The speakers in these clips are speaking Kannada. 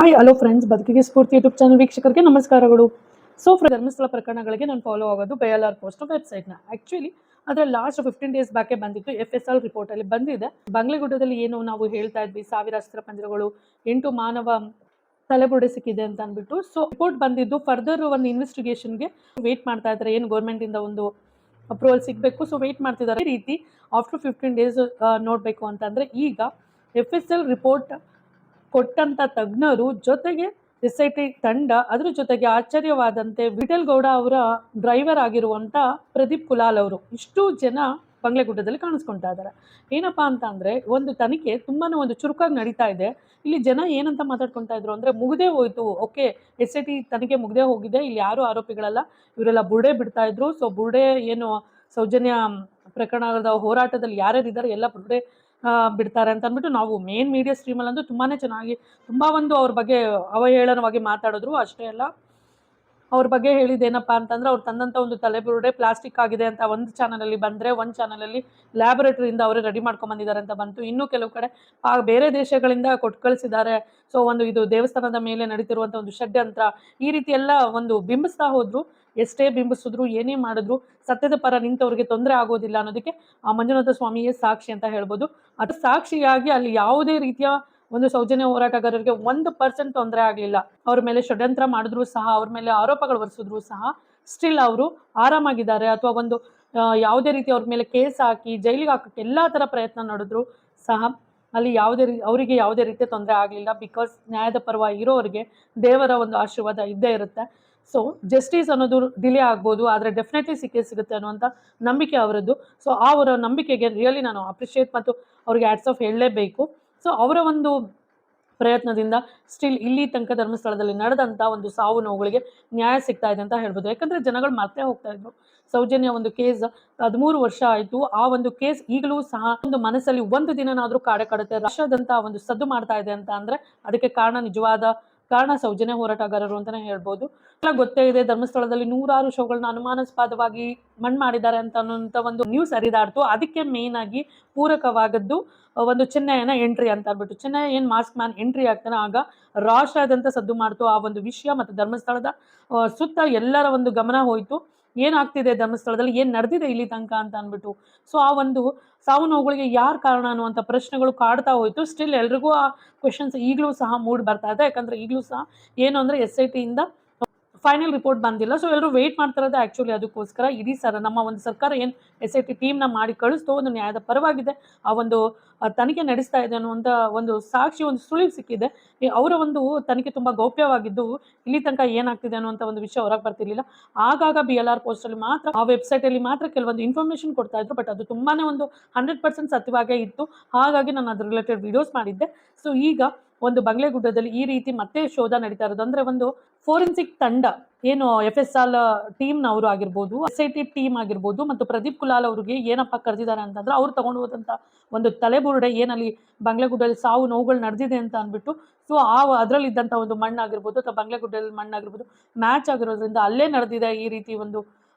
ಹಾಯ್ ಹಲೋ ಫ್ರೆಂಡ್ಸ್, ಬದುಕಿಗೆ ಸ್ಫೂರ್ತಿ ಯೂಟ್ಯೂಬ್ ಚಾನಲ್ ವೀಕ್ಷಕರಿಗೆ ನಮಸ್ಕಾರಗಳು. ಸೊ ಧರ್ಮಸ್ಥಳ ಪ್ರಕರಣಗಳಿಗೆ ನಾನು ಫಾಲೋ ಆಗೋದು BLR ಪೋಸ್ಟ್ ವೆಬ್ಸೈಟ್ನ. ಆ್ಯಕ್ಚುಲಿ ಅದರ ಲಾಸ್ಟ್ 15 ಡೇಸ್ ಬ್ಯಾಕೆ ಬಂದಿತ್ತು. FSL ರಿಪೋರ್ಟಲ್ಲಿ ಬಂದಿದೆ. ಬಂಗ್ಲೆಗುಡ್ಡದಲ್ಲಿ ಏನು ನಾವು ಹೇಳ್ತಾ ಇದ್ವಿ, 1000 ಅಸ್ತ್ರಪಂಜರಗಳು, 8 ಮಾನವ ತಲೆಬುರುಡೆ ಸಿಕ್ಕಿದೆ ಅಂತ ಅಂದ್ಬಿಟ್ಟು. ಸೊ ರಿಪೋರ್ಟ್ ಬಂದಿದ್ದು ಫರ್ದರ್ ಒಂದು ಇನ್ವೆಸ್ಟಿಗೇಷನ್ಗೆ ವೇಟ್ ಮಾಡ್ತಾ ಇದ್ದಾರೆ. ಏನು ಗೌರ್ಮೆಂಟಿಂದ ಒಂದು ಅಪ್ರೂವಲ್ ಸಿಗಬೇಕು. ಸೊ ವೇಟ್ ಮಾಡ್ತಿದ್ದಾರೆ. ಈ ರೀತಿ ಆಫ್ಟರ್ 15 ಡೇಸ್ ನೋಡಬೇಕು ಅಂತಂದರೆ ಈಗ FSL ರಿಪೋರ್ಟ್ ಕೊಟ್ಟಂತ ತಜ್ಞರು ಜೊತೆಗೆ SIT ತಂಡ, ಅದ್ರ ಜೊತೆಗೆ ಆಶ್ಚರ್ಯವಾದಂತೆ ವಿಠಲ್ ಗೌಡ ಅವರ ಡ್ರೈವರ್ ಆಗಿರುವಂತ ಪ್ರದೀಪ್ ಕುಲಾಲ್ ಅವರು, ಇಷ್ಟು ಜನ ಬಂಗ್ಲೆಗುಡ್ಡದಲ್ಲಿ ಕಾಣಿಸ್ಕೊಳ್ತಾ ಇದ್ದಾರೆ. ಏನಪ್ಪಾ ಅಂತ ಅಂದ್ರೆ ಒಂದು ತನಿಖೆ ತುಂಬಾನೇ ಒಂದು ಚುರುಕಾಗಿ ನಡೀತಾ ಇದೆ. ಇಲ್ಲಿ ಜನ ಏನಂತ ಮಾತಾಡ್ಕೊಳ್ತಾ ಇದ್ರು ಅಂದ್ರೆ, ಮುಗ್ದೇ ಹೋಯ್ತು, ಓಕೆ SIT ತನಿಖೆ ಮುಗ್ದೇ ಹೋಗಿದೆ, ಇಲ್ಲಿ ಯಾರು ಆರೋಪಿಗಳಲ್ಲ, ಇವರೆಲ್ಲ ಬುರ್ಡೆ ಬಿಡ್ತಾ ಇದ್ರು. ಸೊ ಬುರ್ಡೆ ಏನು ಸೌಜನ್ಯ ಪ್ರಕರಣದ ಹೋರಾಟದಲ್ಲಿ ಯಾರ್ಯಾರಿದ್ದಾರೆ ಎಲ್ಲ ಬುರ್ಡೆ ಬಿಡ್ತಾರೆ ಅಂತ ಅಂದ್ಬಿಟ್ಟು ನಾವು ಮೇನ್ ಮೀಡಿಯಾ ಸ್ಟ್ರೀಮಲ್ಲಂತೂ ತುಂಬಾನೇ ಚೆನ್ನಾಗಿ ತುಂಬಾ ಒಂದು ಅವ್ರ ಬಗ್ಗೆ ಅವಹೇಳನವಾಗಿ ಮಾತಾಡಿದ್ರು. ಅಷ್ಟೇ ಅಲ್ಲ, ಅವ್ರ ಬಗ್ಗೆ ಹೇಳಿದ್ದೇನಪ್ಪ ಅಂತಂದ್ರೆ, ಅವ್ರು ತಂದಂತ ಒಂದು ತಲೆಬುರುಡೆ ಪ್ಲಾಸ್ಟಿಕ್ ಆಗಿದೆ ಅಂತ ಒಂದು ಚಾನಲಲ್ಲಿ ಬಂದರೆ, ಒಂದು ಚಾನಲಲ್ಲಿ ಲ್ಯಾಬೊರೇಟರಿಯಿಂದ ಅವರೇ ರೆಡಿ ಮಾಡ್ಕೊಂಡ್ ಬಂದಿದ್ದಾರೆ ಅಂತ ಬಂತು. ಇನ್ನೂ ಕೆಲವು ಕಡೆ ಬೇರೆ ದೇಶಗಳಿಂದ ಕೊಟ್ಟು ಕಳಿಸಿದ್ದಾರೆ. ಸೊ ಒಂದು ಇದು ದೇವಸ್ಥಾನದ ಮೇಲೆ ನಡೀತಿರುವಂಥ ಒಂದು ಷಡ್ಯಂತ್ರ, ಈ ರೀತಿ ಎಲ್ಲ ಒಂದು ಬಿಂಬಿಸ್ತಾ ಹೋದ್ರು. ಎಷ್ಟೇ ಬಿಂಬಿಸಿದ್ರು, ಏನೇ ಮಾಡಿದ್ರು ಸತ್ಯದ ಪರ ನಿಂತವ್ರಿಗೆ ತೊಂದರೆ ಆಗೋದಿಲ್ಲ ಅನ್ನೋದಕ್ಕೆ ಆ ಮಂಜುನಾಥ ಸ್ವಾಮಿಯೇ ಸಾಕ್ಷಿ ಅಂತ ಹೇಳ್ಬೋದು. ಅದು ಸಾಕ್ಷಿಯಾಗಿ ಅಲ್ಲಿ ಯಾವುದೇ ರೀತಿಯ ಒಂದು ಸೌಜನ್ಯ ಹೋರಾಟಗಾರರಿಗೆ 1% ತೊಂದರೆ ಆಗಲಿಲ್ಲ. ಅವ್ರ ಮೇಲೆ ಷಡ್ಯಂತ್ರ ಮಾಡಿದ್ರು ಸಹ, ಅವ್ರ ಮೇಲೆ ಆರೋಪಗಳು ಹೊರಿಸಿದ್ರು ಸಹ ಸ್ಟಿಲ್ ಅವರು ಆರಾಮಾಗಿದ್ದಾರೆ. ಅಥವಾ ಒಂದು ಯಾವುದೇ ರೀತಿ ಅವ್ರ ಮೇಲೆ ಕೇಸ್ ಹಾಕಿ ಜೈಲಿಗೆ ಹಾಕಕ್ಕೆ ಎಲ್ಲಾ ತರ ಪ್ರಯತ್ನ ನಡೆದ್ರು ಸಹ ಅಲ್ಲಿ ಅವರಿಗೆ ಯಾವುದೇ ರೀತಿಯ ತೊಂದರೆ ಆಗಲಿಲ್ಲ. ಬಿಕಾಸ್ ನ್ಯಾಯದ ಪರವಾಗಿ ಇರೋರಿಗೆ ದೇವರ ಒಂದು ಆಶೀರ್ವಾದ ಇದ್ದೇ ಇರುತ್ತೆ. ಸೊ ಜಸ್ಟಿಸ್ ಅನ್ನೋದು ಡಿಲೇ ಆಗ್ಬೋದು, ಆದರೆ ಡೆಫಿನೆಟ್ಲಿ ಸಿಗುತ್ತೆ ಅನ್ನುವಂಥ ನಂಬಿಕೆ ಅವರದ್ದು. ಸೊ ಆ ಅವರ ನಂಬಿಕೆಗೆ ರಿಯಲಿ ನಾನು ಅಪ್ರಿಷಿಯೇಟ್ ಮತ್ತು ಅವ್ರಿಗೆ ಹ್ಯಾಟ್ಸ್ ಆಫ್ ಹೇಳಲೇಬೇಕು. ಸೊ ಅವರ ಒಂದು ಪ್ರಯತ್ನದಿಂದ ಸ್ಟಿಲ್ ಇಲ್ಲಿ ತನಕ ಧರ್ಮಸ್ಥಳದಲ್ಲಿ ನಡೆದಂಥ ಒಂದು ಸಾವು ನೋವುಗಳಿಗೆ ನ್ಯಾಯ ಸಿಗ್ತಾ ಇದೆ ಅಂತ ಹೇಳ್ಬೋದು. ಯಾಕಂದರೆ ಜನಗಳು ಮರ್ತೇ ಹೋಗ್ತಾ ಇದ್ರು. ಸೌಜನ್ಯ ಒಂದು ಕೇಸ್ 13 ವರ್ಷ ಆಯಿತು. ಆ ಒಂದು ಕೇಸ್ ಈಗಲೂ ಸಹ ಒಂದು ಮನಸ್ಸಲ್ಲಿ ಒಂದು ದಿನನಾದರೂ ಕಾಡುತ್ತೆ. ರಾಷ್ಟ್ರದಂತ ಒಂದು ಸದ್ದು ಮಾಡ್ತಾ ಇದೆ ಅಂತ ಅಂದರೆ ಅದಕ್ಕೆ ನಿಜವಾದ ಕಾರಣ ಸೌಜನ್ಯ ಹೋರಾಟಗಾರರು ಅಂತಲೇ ಹೇಳ್ಬೋದು. ಎಲ್ಲ ಗೊತ್ತೇ ಇದೆ, ಧರ್ಮಸ್ಥಳದಲ್ಲಿ 100 ಶವಗಳನ್ನ ಅನುಮಾನಾಸ್ಪದವಾಗಿ ಮಣ್ಣು ಮಾಡಿದ್ದಾರೆ ಅನ್ನೋಂಥ ಒಂದು ನ್ಯೂಸ್ ಹರಿದಾಡ್ತು. ಅದಕ್ಕೆ ಮೇನ್ ಆಗಿ ಪೂರಕವಾಗದ್ದು ಒಂದು ಚೆನ್ನೈನ ಎಂಟ್ರಿ ಅಂತ ಅಂದ್ಬಿಟ್ಟು. ಚೆನ್ನೈ ಏನು ಮಾಸ್ಕ್ ಮ್ಯಾನ್ ಎಂಟ್ರಿ ಆಗ್ತಾನೆ, ಆಗ ರಾಷ್ಟ್ರದಂತ ಸದ್ದು ಮಾಡ್ತು ಆ ಒಂದು ವಿಷಯ. ಮತ್ತು ಧರ್ಮಸ್ಥಳದ ಸುತ್ತ ಎಲ್ಲರ ಒಂದು ಗಮನ ಹೋಯಿತು, ಏನಾಗ್ತಿದೆ ಧರ್ಮಸ್ಥಳದಲ್ಲಿ, ಏನು ನಡೆದಿದೆ ಇಲ್ಲಿ ತನಕ ಅಂತ ಅಂದ್ಬಿಟ್ಟು. ಸೊ ಆ ಒಂದು ಸಾವು ನೋವುಗಳಿಗೆ ಯಾರು ಕಾರಣ ಅನ್ನುವಂಥ ಪ್ರಶ್ನೆಗಳು ಕಾಡ್ತಾ ಹೋಯಿತು. ಸ್ಟಿಲ್ ಎಲ್ರಿಗೂ ಆ ಕ್ವೆಶನ್ಸ್ ಈಗಲೂ ಸಹ ಮೂಡ್ ಬರ್ತಾ ಇದೆ. ಯಾಕಂದರೆ ಈಗಲೂ ಸಹ ಏನು ಅಂದರೆ SIT ಇಂದ ಫೈನಲ್ ರಿಪೋರ್ಟ್ ಬಂದಿಲ್ಲ. ಸೊ ಎಲ್ಲರೂ ವೆಯ್ಟ್ ಮಾಡ್ತಿರೋದು ಆ್ಯಕ್ಚುಲಿ ಅದಕ್ಕೋಸ್ಕರ. ಇಡೀ ನಮ್ಮ ಒಂದು ಸರ್ಕಾರ ಏನು SIT ಟೀಮ್ನ ಮಾಡಿ ಕಳಿಸ್ತೋ, ಒಂದು ನ್ಯಾಯದ ಪರವಾಗಿದೆ, ಆ ಒಂದು ತನಿಖೆ ನಡೆಸ್ತಾ ಇದೆ ಅನ್ನುವಂಥ ಒಂದು ಸಾಕ್ಷಿ, ಒಂದು ಸುಳಿವು ಸಿಕ್ಕಿದೆ. ಅವರ ಒಂದು ತನಿಖೆ ತುಂಬ ಗೌಪ್ಯವಾಗಿದ್ದು ಇಲ್ಲಿ ತನಕ ಏನಾಗ್ತಿದೆ ಅನ್ನುವಂಥ ಒಂದು ವಿಷಯ ಹೊರಗೆ ಬರ್ತಿರ್ಲಿಲ್ಲ. ಆಗಾಗ BLR ಪೋಸ್ಟಲ್ಲಿ ಮಾತ್ರ, ಆ ವೆಬ್ಸೈಟಲ್ಲಿ ಮಾತ್ರ ಕೆಲವೊಂದು ಇನ್ಫಾರ್ಮೇಷನ್ ಕೊಡ್ತಾ ಇದ್ರು. ಬಟ್ ಅದು ತುಂಬಾ ಒಂದು 100% ಸತ್ಯವಾಗೇ ಇತ್ತು. ಹಾಗಾಗಿ ನಾನು ಅದ್ರ ರಿಲೇಟೆಡ್ ವಿಡಿಯೋಸ್ ಮಾಡಿದ್ದೆ. ಸೊ ಈಗ ಒಂದು ಬಂಗ್ಲೆಗುಡ್ಡದಲ್ಲಿ ಈ ರೀತಿ ಮತ್ತೆ ಶೋಧ ನಡೀತಾ ಇರೋದು ಅಂದರೆ, ಒಂದು ಫೋರೆನ್ಸಿಕ್ ತಂಡ ಏನು FSL ಟೀಮ್ನವರು ಆಗಿರ್ಬೋದು, SIT ಟೀಮ್ ಆಗಿರ್ಬೋದು, ಮತ್ತು ಪ್ರದೀಪ್ ಕುಲಾಲ್ ಅವ್ರಿಗೆ ಏನಪ್ಪ ಕರೆದಿದ್ದಾರೆ ಅಂತಂದ್ರೆ, ಅವ್ರು ತಗೊಂಡು ಹೋದಂಥ ಒಂದು ತಲೆಬುರುಡೆ ಏನಲ್ಲಿ ಬಂಗ್ಲೆಗುಡ್ಡದಲ್ಲಿ ಸಾವು ನೋವುಗಳು ನಡೆದಿದೆ ಅಂತ ಅಂದ್ಬಿಟ್ಟು. ಸೊ ಅದರಲ್ಲಿ ಇದ್ದಂಥ ಒಂದು ಮಣ್ಣಾಗಿರ್ಬೋದು ಅಥವಾ ಬಂಗ್ಲೆಗುಡ್ಡದಲ್ಲಿ ಮಣ್ಣಾಗಿರ್ಬೋದು ಮ್ಯಾಚ್ ಆಗಿರೋದ್ರಿಂದ ಅಲ್ಲೇ ನಡೆದಿದೆ ಈ ರೀತಿ ಒಂದು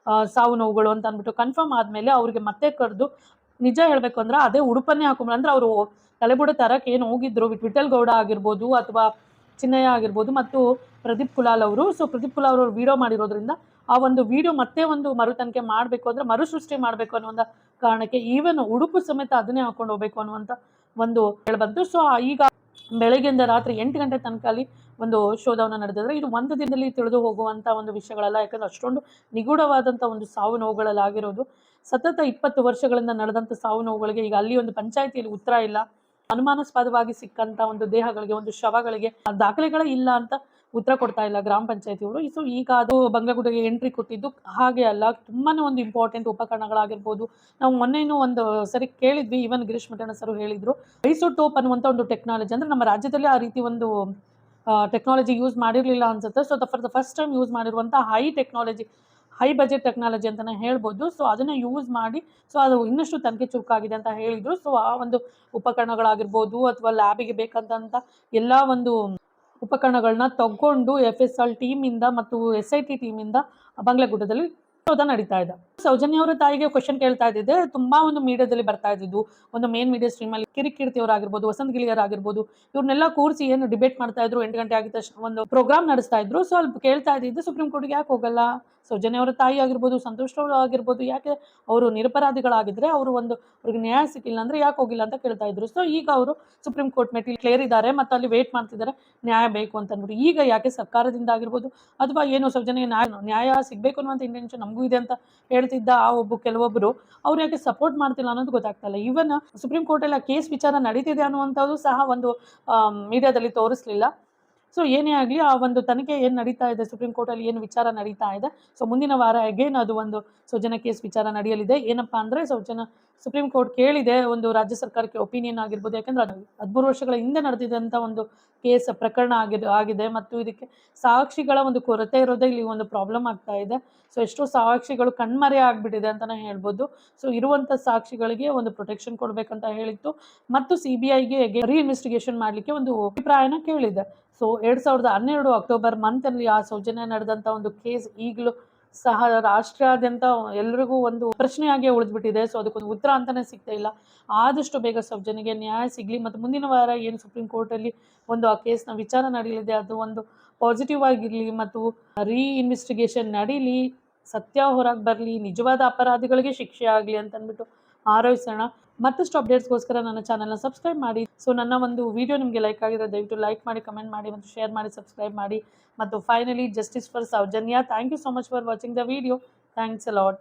ಸಾವು ನೋವುಗಳು ಅಂತ ಅಂದ್ಬಿಟ್ಟು ಕನ್ಫರ್ಮ್ ಆದಮೇಲೆ ಅವ್ರಿಗೆ ಮತ್ತೆ ಕರೆದು, ನಿಜ ಹೇಳಬೇಕು ಅಂದ್ರೆ ಅದೇ ಉಡುಪನ್ನೇ ಹಾಕೊಂಡ್ರು. ಅಂದ್ರೆ ಅವರು ತಲೆಬುರುಡೆ ತರಕ್ಕೆ ಏನು ಹೋಗಿದ್ರು ವಿಠಲ್ ಗೌಡ ಆಗಿರ್ಬೋದು ಅಥವಾ ಚಿನ್ನಯ್ಯ ಆಗಿರ್ಬೋದು ಮತ್ತು ಪ್ರದೀಪ್ ಕುಲಾಲ್ ಅವರು. ಸೊ ಪ್ರದೀಪ್ ಕುಲಾಲ್ ಅವರು ವಿಡಿಯೋ ಮಾಡಿರೋದ್ರಿಂದ ಆ ಒಂದು ವಿಡಿಯೋ ಮತ್ತೆ ಒಂದು ಮರುತನಿಖೆ ಮಾಡಬೇಕು ಅಂದರೆ, ಮರುಸೃಷ್ಟಿ ಮಾಡಬೇಕು ಅನ್ನುವಂಥ ಕಾರಣಕ್ಕೆ ಈವನ್ ಉಡುಪು ಸಮೇತ ಅದನ್ನೇ ಹಾಕೊಂಡು ಹೋಗ್ಬೇಕು ಅನ್ನುವಂಥ ಒಂದು ಹೇಳ್ಬಂತು. ಸೊ ಈಗ ಬೆಳಗ್ಗೆಯಿಂದ ರಾತ್ರಿ 8 ಗಂಟೆ ತನಕ ಅಲ್ಲಿ ಒಂದು ಶೋಧವನ್ನು ನಡೆದಿದ್ರೆ, ಇದು ಒಂದು ದಿನದಲ್ಲಿ ತಿಳಿದು ಹೋಗುವಂಥ ಒಂದು ವಿಷಯಗಳಲ್ಲ. ಯಾಕಂದ್ರೆ ಅಷ್ಟೊಂದು ನಿಗೂಢವಾದಂಥ ಒಂದು ಸಾವು ನೋವುಗಳಲ್ಲಿ ಆಗಿರೋದು. ಸತತ 20 ವರ್ಷಗಳಿಂದ ನಡೆದಂಥ ಸಾವು ನೋವುಗಳಿಗೆ ಈಗ ಅಲ್ಲಿ ಒಂದು ಪಂಚಾಯಿತಿಯಲ್ಲಿ ಉತ್ತರ ಇಲ್ಲ. ಅನುಮಾನಾಸ್ಪದವಾಗಿ ಸಿಕ್ಕಂತ ಒಂದು ದೇಹಗಳಿಗೆ, ಒಂದು ಶವಗಳಿಗೆ ದಾಖಲೆಗಳೇ ಇಲ್ಲ ಅಂತ ಉತ್ತರ ಕೊಡ್ತಾ ಇಲ್ಲ ಗ್ರಾಮ ಪಂಚಾಯತಿಯವರು. ಸೊ ಈಗ ಅದು ಬಂಗ್ಲೆಗುಡ್ಡೆಗೆ ಎಂಟ್ರಿ ಕೊಟ್ಟಿದ್ದು ಹಾಗೆ ಅಲ್ಲ, ತುಂಬಾನೇ ಒಂದು ಇಂಪಾರ್ಟೆಂಟ್ ಉಪಕರಣಗಳಾಗಿರ್ಬೋದು. ನಾವು ಮೊನ್ನೆನೂ ಒಂದು ಸರಿ ಕೇಳಿದ್ವಿ, ಈವನ್ ಗಿರೀಶ್ ಮಠಣ್ಣ ಸರ್ ಹೇಳಿದ್ರು, ಐಸೋಟೋಪ್ ಅನ್ನುವಂಥ ಒಂದು ಟೆಕ್ನಾಲಜಿ, ಅಂದ್ರೆ ನಮ್ಮ ರಾಜ್ಯದಲ್ಲಿ ಆ ರೀತಿ ಒಂದು ಟೆಕ್ನಾಲಜಿ ಯೂಸ್ ಮಾಡಿರಲಿಲ್ಲ ಅನ್ಸುತ್ತೆ. So for the first time use ಮಾಡಿರುವಂಥ ಹೈ ಬಜೆಟ್ ಟೆಕ್ನಾಲಜಿ ಅಂತಲೇ ಹೇಳ್ಬೋದು. ಸೊ ಅದನ್ನು ಯೂಸ್ ಮಾಡಿ, ಸೊ ಅದು ಇನ್ನಷ್ಟು ತನಿಖೆ ಚುರುಕಾಗಿದೆ ಅಂತ ಹೇಳಿದರು. ಸೊ ಆ ಒಂದು ಉಪಕರಣಗಳಾಗಿರ್ಬೋದು ಅಥವಾ ಲ್ಯಾಬಿಗೆ ಬೇಕಂತ ಎಲ್ಲ ಒಂದು ಉಪಕರಣಗಳನ್ನ ತಗೊಂಡು FSL ಟೀಮಿಂದ ಮತ್ತು SIT ಟೀಮಿಂದ ಬಂಗ್ಲೆಗುಡ್ಡದಲ್ಲಿ ವಿರೋಧ ನಡೀತಾ ಇದೆ. ಸೌಜನ್ಯ ಅವರ ತಾಯಿಗೆ ಕ್ವಶನ್ ಕೇಳ್ತಾ ಇದ್ದಿದ್ದೆ ತುಂಬಾ ಒಂದು ಮೀಡಿಯಾದಲ್ಲಿ ಬರ್ತಾ ಇದ್ದಿದ್ದು, ಒಂದು ಮೇನ್ ಮೀಡಿಯಾ ಸ್ಟ್ರೀಮ್ ಅಲ್ಲಿ ಕಿರಿಕೀರ್ತಿ ಅವರಾಗಿರ್ಬೋದು, ವಸಂತ್ ಗಿಳಿಯರ್ ಆಗಿರ್ಬೋದು, ಇವ್ರನ್ನೆಲ್ಲ ಕೂರಿಸಿ ಏನು ಡಿಬೇಟ್ ಮಾಡ್ತಾ ಇದ್ರು, 8 ಗಂಟೆ ಆಗಿದ ತಕ್ಷಣ ಒಂದು ಪ್ರೋಗ್ರಾಮ್ ನಡೆಸ್ತಾ ಇದ್ರು. ಸೊ ಅಲ್ಲಿ ಕೇಳ್ತಾ ಇದ್ದಿದ್ದು ಸುಪ್ರೀಂ ಕೋರ್ಟ್ಗೆ ಯಾಕೆ ಹೋಗಲ್ಲ, ಸೌಜನ್ಯ ಅವರ ತಾಯಿ ಆಗಿರ್ಬೋದು, ಸಂತೋಷ್ ರಾವ್ ಆಗಿರ್ಬೋದು, ಯಾಕೆ ಅವರು ನಿರಪರಾಧಿಗಳಾಗಿದ್ರೆ ಅವರು ಒಂದು ಅವ್ರಿಗೆ ನ್ಯಾಯ ಸಿಕ್ಕಿಲ್ಲ ಅಂದ್ರೆ ಯಾಕೆ ಹೋಗಿಲ್ಲ ಅಂತ ಕೇಳ್ತಾ ಇದ್ರು. ಸೊ ಈಗ ಅವರು ಸುಪ್ರೀಂ ಕೋರ್ಟ್ ಮೆಟ್ಟಿಲು ಕ್ಲೇರಿದ್ದಾರೆ ಮತ್ತು ಅಲ್ಲಿ ವೇಟ್ ಮಾಡ್ತಿದ್ದಾರೆ ನ್ಯಾಯ ಬೇಕು ಅಂತ ಅಂದ್ಬಿಟ್ಟು. ಈಗ ಯಾಕೆ ಸರ್ಕಾರದಿಂದ ಆಗಿರ್ಬೋದು ಅಥವಾ ಏನು ಸೌಜನ್ಯ ನ್ಯಾಯ ಸಿಗಬೇಕು ಅನ್ನುವಂಥ ಇಂಟೆನ್ಷನ್ ನಮಗೂ ಇದೆ ಅಂತ ಹೇಳ್ತಿದ್ದ ಆ ಕೆಲವೊಬ್ಬರು ಅವ್ರು ಯಾಕೆ ಸಪೋರ್ಟ್ ಮಾಡ್ತಿಲ್ಲ ಅನ್ನೋದು ಗೊತ್ತಾಗ್ತಾ ಇಲ್ಲ. ಈವನ್ ಸುಪ್ರೀಂ ಕೋರ್ಟಲ್ಲಿ ಆ ಕೇಸ್ ವಿಚಾರ ನಡೀತಿದೆ ಅನ್ನುವಂಥದ್ದು ಸಹ ಒಂದು ಮೀಡಿಯಾದಲ್ಲಿ ತೋರಿಸ್ಲಿಲ್ಲ. ಸೊ ಏನೇ ಆಗಲಿ ಆ ಒಂದು ತನಿಖೆ ಏನು ನಡೀತಾ ಇದೆ ಸುಪ್ರೀಂ ಕೋರ್ಟಲ್ಲಿ, ಏನು ವಿಚಾರ ನಡೀತಾ ಇದೆ, ಸೊ ಮುಂದಿನ ವಾರ ಅಗೇನ್ ಅದು ಒಂದು ಸೌಜನ್ಯ ಕೇಸ್ ವಿಚಾರ ನಡೆಯಲಿದೆ. ಏನಪ್ಪಾ ಅಂದರೆ ಸುಪ್ರೀಂ ಕೋರ್ಟ್ ಕೇಳಿದೆ ಒಂದು ರಾಜ್ಯ ಸರ್ಕಾರಕ್ಕೆ ಒಪಿನಿಯನ್ ಆಗಿರ್ಬೋದು, ಯಾಕಂದ್ರೆ ಅದು 13 ವರ್ಷಗಳ ಹಿಂದೆ ನಡೆದಿದ್ದಂಥ ಒಂದು ಕೇಸ್ ಪ್ರಕರಣ ಆಗಿದೆ ಮತ್ತು ಇದಕ್ಕೆ ಸಾಕ್ಷಿಗಳ ಒಂದು ಕೊರತೆ ಇರೋದೇ ಇಲ್ಲಿ ಒಂದು ಪ್ರಾಬ್ಲಮ್ ಆಗ್ತಾ ಇದೆ. ಸೊ ಎಷ್ಟೋ ಸಾಕ್ಷಿಗಳು ಕಣ್ಮರೆ ಆಗ್ಬಿಟ್ಟಿದೆ ಅಂತಲೇ ಹೇಳ್ಬೋದು. ಸೊ ಇರುವಂಥ ಸಾಕ್ಷಿಗಳಿಗೆ ಒಂದು ಪ್ರೊಟೆಕ್ಷನ್ ಕೊಡಬೇಕಂತ ಹೇಳಿತ್ತು ಮತ್ತು CBIಗೆ ರೀಇನ್ವೆಸ್ಟಿಗೇಷನ್ ಮಾಡಲಿಕ್ಕೆ ಒಂದು ಅಭಿಪ್ರಾಯನ ಕೇಳಿದೆ. ಸೊ 2012 ಅಕ್ಟೋಬರ್ ಮಂತಲ್ಲಿ ಆ ಸೌಜನ್ಯ ನಡೆದಂಥ ಒಂದು ಕೇಸ್ ಈಗಲೂ ಸಹ ರಾಷ್ಟ್ರಾದ್ಯಂತ ಎಲ್ರಿಗೂ ಒಂದು ಪ್ರಶ್ನೆಯಾಗಿ ಉಳಿದ್ಬಿಟ್ಟಿದೆ. ಸೊ ಅದಕ್ಕೊಂದು ಉತ್ತರ ಅಂತಾನೆ ಸಿಗ್ತಾ ಇಲ್ಲ. ಆದಷ್ಟು ಬೇಗ ಸೌಜನ್ಯಗೆ ನ್ಯಾಯ ಸಿಗಲಿ ಮತ್ತು ಮುಂದಿನ ವಾರ ಏನು ಸುಪ್ರೀಂ ಕೋರ್ಟಲ್ಲಿ ಒಂದು ಆ ಕೇಸ್ನ ವಿಚಾರ ನಡೆಯಲಿದೆ ಅದು ಒಂದು ಪಾಸಿಟಿವ್ ಆಗಿರಲಿ ಮತ್ತು ರೀಇನ್ವೆಸ್ಟಿಗೇಷನ್ ನಡೀಲಿ, ಸತ್ಯ ಹೊರಗೆ ಬರಲಿ, ನಿಜವಾದ ಅಪರಾಧಿಗಳಿಗೆ ಶಿಕ್ಷೆ ಆಗಲಿ ಅಂತ ಅಂದ್ಬಿಟ್ಟು ಹಾರೈಸೋಣ. ಮತ್ತಷ್ಟು ಅಪ್ಡೇಟ್ಸ್ಗೋಸ್ಕರ ನನ್ನ ಚಾನಲ್ನ ಸಬ್ಸ್ಕ್ರೈಬ್ ಮಾಡಿ. ಸೊ ನನ್ನ ಒಂದು ವಿಡಿಯೋ ನಿಮಗೆ ಲೈಕ್ ಆಗಿರೋ ದಯವಿಟ್ಟು ಲೈಕ್ ಮಾಡಿ, ಕಮೆಂಟ್ ಮಾಡಿ ಮತ್ತು ಶೇರ್ ಮಾಡಿ, ಸಬ್ಸ್ಕ್ರೈಬ್ ಮಾಡಿ. ಮತ್ತು finally justice for Soujanya. Thank you so much for watching the video. Thanks a lot.